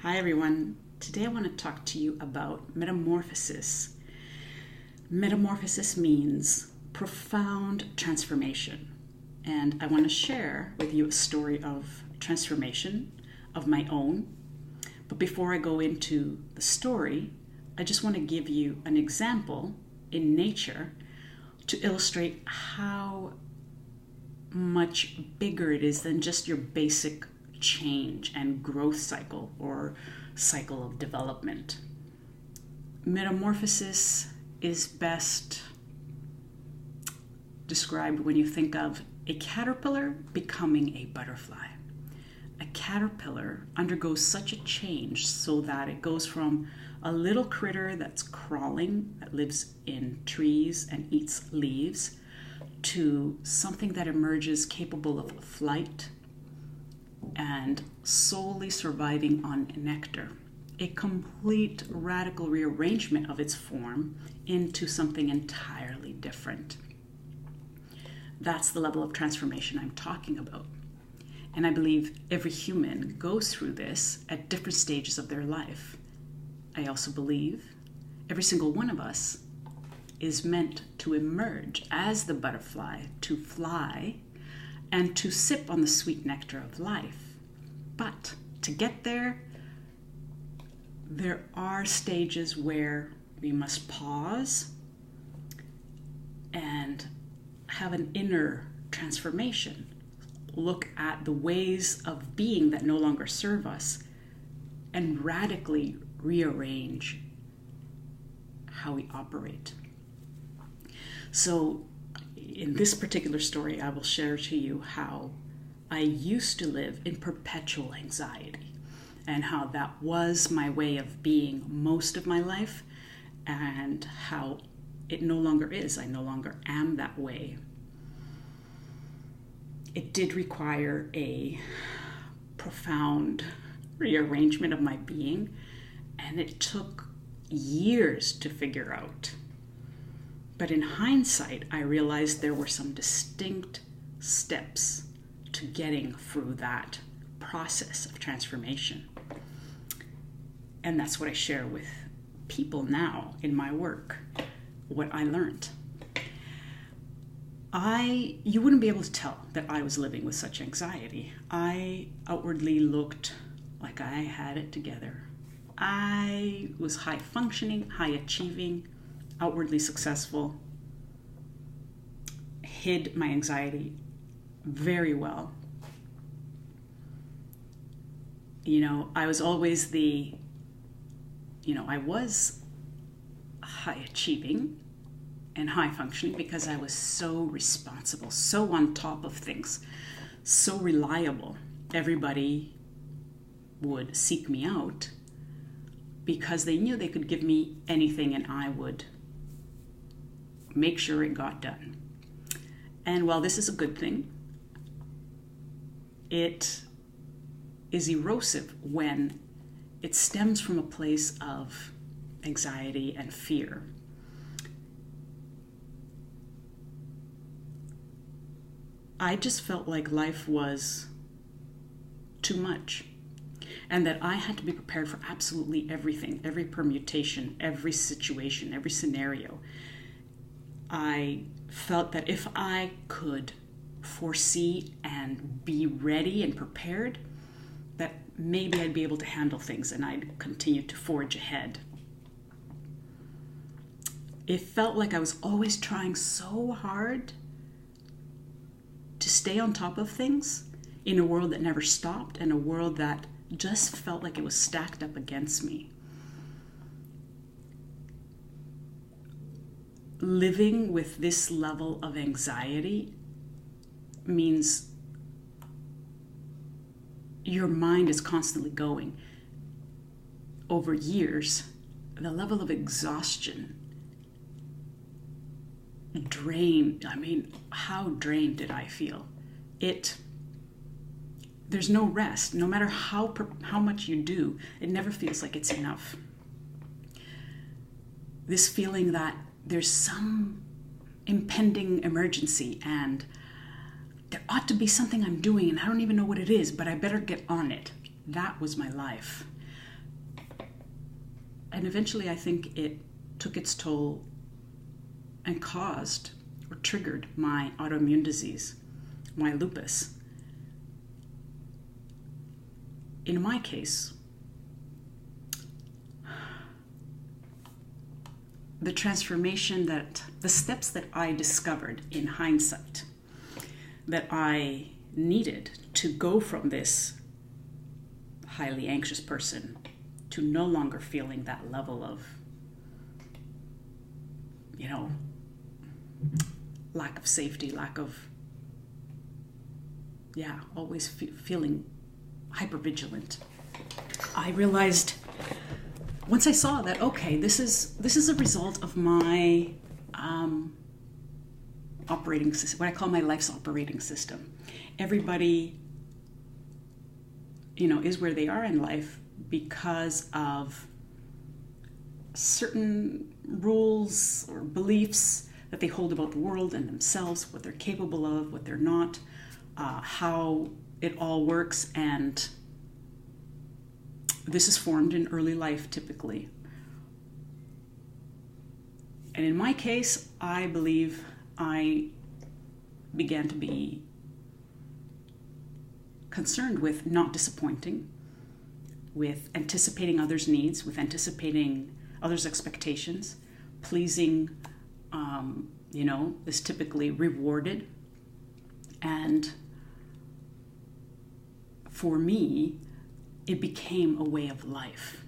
Hi everyone. Today I want to talk to you about metamorphosis. Metamorphosis means profound transformation. And I want to share with you a story of transformation of my own. But before I go into the story, I just want to give you an example in nature to illustrate how much bigger it is than just your basic change and growth cycle or cycle of development. Metamorphosis is best described when you think of a caterpillar becoming a butterfly. A caterpillar undergoes such a change so that it goes from a little critter that's crawling, that lives in trees and eats leaves, to something that emerges capable of flight and solely surviving on nectar. A complete radical rearrangement of its form into something entirely different. That's the level of transformation I'm talking about. And I believe every human goes through this at different stages of their life. I also believe every single one of us is meant to emerge as the butterfly, to fly, and to sip on the sweet nectar of life. But to get there are stages where we must pause and have an inner transformation. Look at the ways of being that no longer serve us and radically rearrange how we operate. So in this particular story, I will share to you how I used to live in perpetual anxiety and how that was my way of being most of my life and how it no longer is. I no longer am that way. It did require a profound rearrangement of my being, and it took years to figure out. But in hindsight, I realized there were some distinct steps to getting through that process of transformation. And that's what I share with people now in my work, what I learned. You wouldn't be able to tell that I was living with such anxiety. I outwardly looked like I had it together. I was high functioning, high achieving, outwardly successful, hid my anxiety very well. I was always I was high achieving and high functioning because I was so responsible, so on top of things, so reliable. Everybody would seek me out because they knew they could give me anything and I would make sure it got done. And while this is a good thing, it is erosive when it stems from a place of anxiety and fear. I just felt like life was too much and that I had to be prepared for absolutely everything, every permutation, every situation, every scenario. I felt that if I could foresee and be ready and prepared, that maybe I'd be able to handle things and I'd continue to forge ahead. It felt like I was always trying so hard to stay on top of things in a world that never stopped and a world that just felt like it was stacked up against me. Living with this level of anxiety means your mind is constantly going. Over years, the level of exhaustion drained. How drained did I feel? There's no rest. No matter how much you do, it never feels like it's enough. This feeling that there's some impending emergency and there ought to be something I'm doing and I don't even know what it is, but I better get on it. That was my life. And eventually I think it took its toll and caused or triggered my autoimmune disease, my lupus. In my case, the transformation the steps that I discovered in hindsight that I needed to go from this highly anxious person to no longer feeling that level of, lack of safety, lack of, always feeling hypervigilant. I realized once I saw that, okay, this is a result of my operating system, what I call my life's operating system. Everybody, is where they are in life because of certain rules or beliefs that they hold about the world and themselves, what they're capable of, what they're not, how it all works. And this is formed in early life typically. And in my case, I believe I began to be concerned with not disappointing, with anticipating others' needs, with anticipating others' expectations. Pleasing, is typically rewarded. And for me, it became a way of life,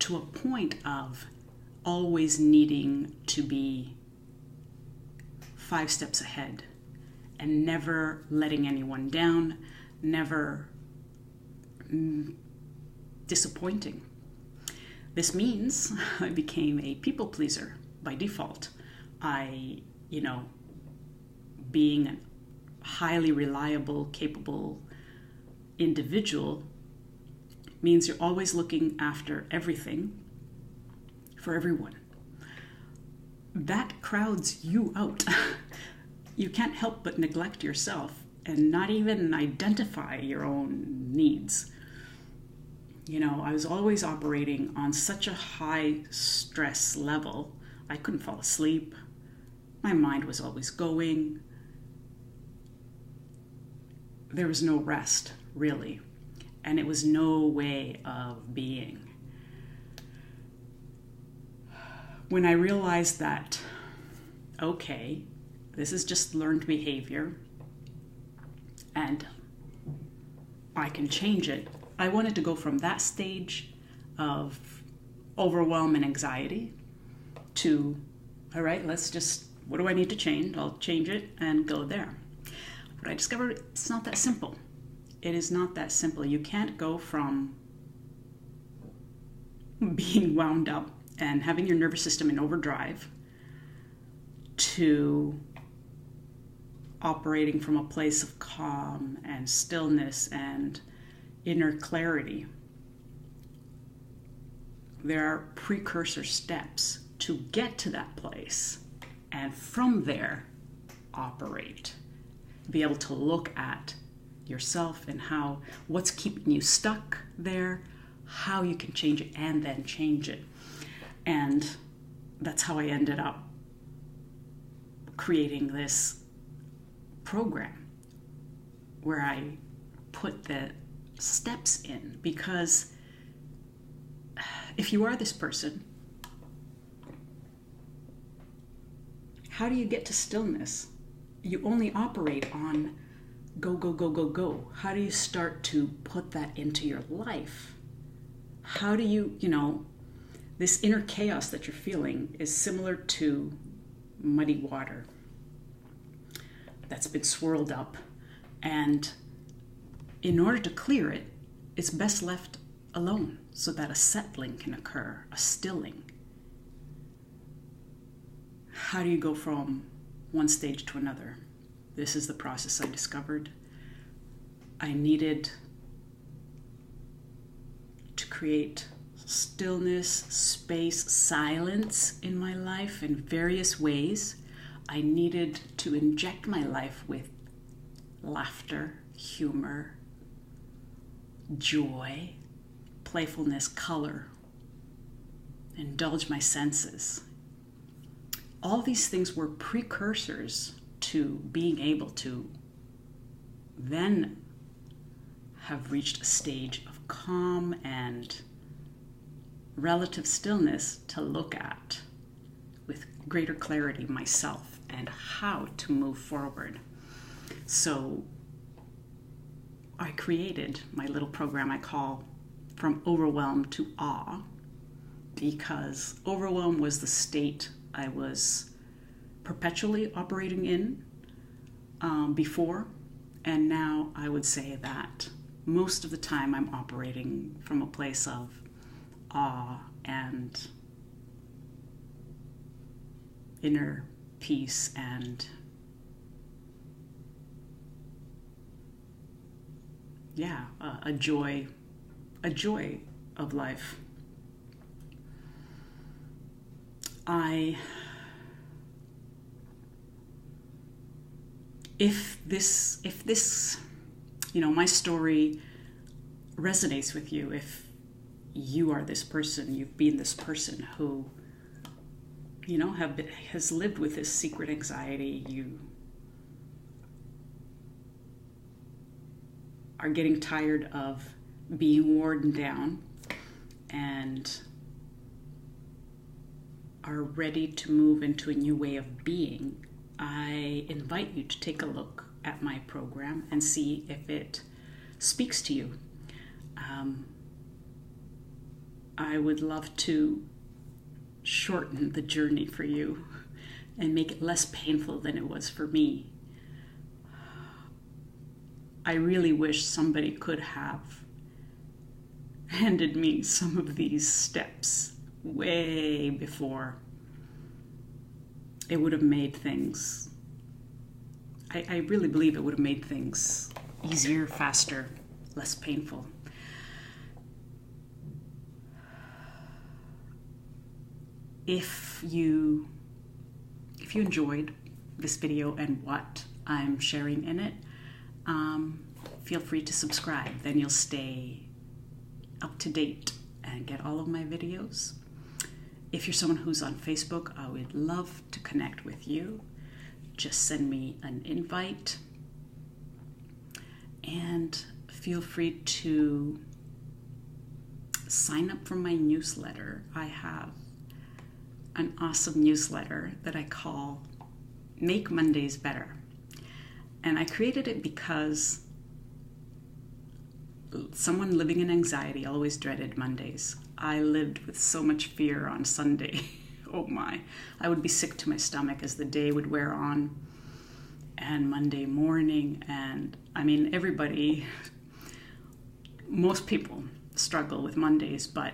to a point of always needing to be 5 steps ahead and never letting anyone down, never disappointing. This means I became a people pleaser by default. Being a highly reliable, capable individual means you're always looking after everything for everyone. That crowds you out. You can't help but neglect yourself and not even identify your own needs. I was always operating on such a high stress level. I couldn't fall asleep. My mind was always going. There was no rest, really. And it was no way of being. When I realized that, okay, this is just learned behavior and I can change it, I wanted to go from that stage of overwhelm and anxiety to, all right, what do I need to change? I'll change it and go there. But I discovered it's not that simple. It is not that simple. You can't go from being wound up and having your nervous system in overdrive to operating from a place of calm and stillness and inner clarity. There are precursor steps to get to that place, and from there operate. Be able to look at yourself and what's keeping you stuck there, how you can change it, and then change it. And that's how I ended up creating this program where I put the steps in, because if you are this person, how do you get to stillness? You only operate on go, go, go, go, go. How do you start to put that into your life? How do you, this inner chaos that you're feeling is similar to muddy water that's been swirled up. And in order to clear it, it's best left alone so that a settling can occur, a stilling. How do you go from one stage to another? This is the process I discovered. I needed to create stillness, space, silence in my life in various ways. I needed to inject my life with laughter, humor, joy, playfulness, color, indulge my senses. All these things were precursors to being able to then have reached a stage of calm and relative stillness to look at with greater clarity myself and how to move forward. So I created my little program I call From Overwhelm to Awe, because overwhelm was the state I was perpetually operating in before, and now I would say that most of the time I'm operating from a place of awe and inner peace and a joy of life. If this, my story resonates with you, if you are this person, you've been this person who, has lived with this secret anxiety, you are getting tired of being worn down and are ready to move into a new way of being, I invite you to take a look at my program and see if it speaks to you. I would love to shorten the journey for you and make it less painful than it was for me. I really wish somebody could have handed me some of these steps way before. It would have made things, I really believe it would have made things easier, faster, less painful. If you enjoyed this video and what I'm sharing in it, feel free to subscribe. Then you'll stay up to date and get all of my videos. If you're someone who's on Facebook, I would love to connect with you. Just send me an invite. And feel free to sign up for my newsletter. I have an awesome newsletter that I call Make Mondays Better. And I created it because someone living in anxiety always dreaded Mondays. I lived with so much fear on Sunday. Oh my. I would be sick to my stomach as the day would wear on. And Monday morning, and most people struggle with Mondays, but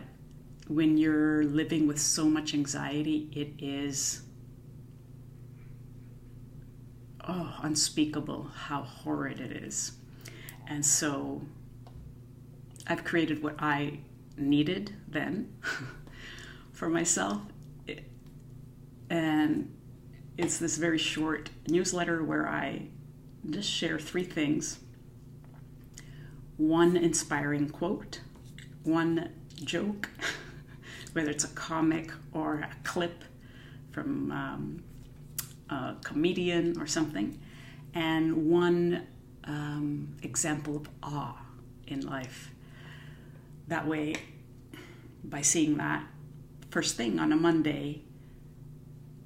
when you're living with so much anxiety, it is unspeakable how horrid it is. And so I've created what I needed then for myself. And it's this very short newsletter where I just share 3 things. One inspiring quote, one joke, whether it's a comic or a clip from a comedian or something, and one example of awe in life. That way, by seeing that first thing on a Monday,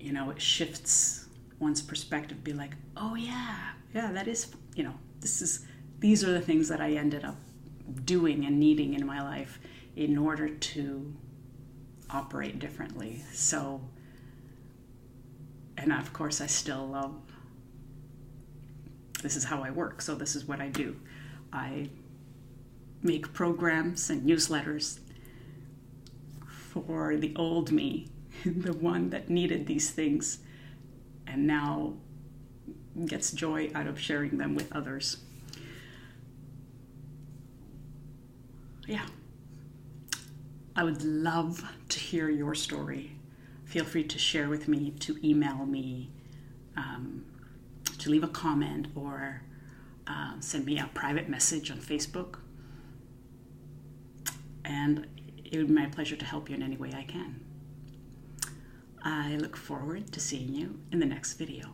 it shifts one's perspective. Be like, oh yeah, that is, these are the things that I ended up doing and needing in my life in order to operate differently. So, and of course I still love, this is how I work, so this is what I do. I make programs and newsletters for the old me, the one that needed these things and now gets joy out of sharing them with others. Yeah. I would love to hear your story. Feel free to share with me, to email me, to leave a comment, or send me a private message on Facebook. And it would be my pleasure to help you in any way I can. I look forward to seeing you in the next video.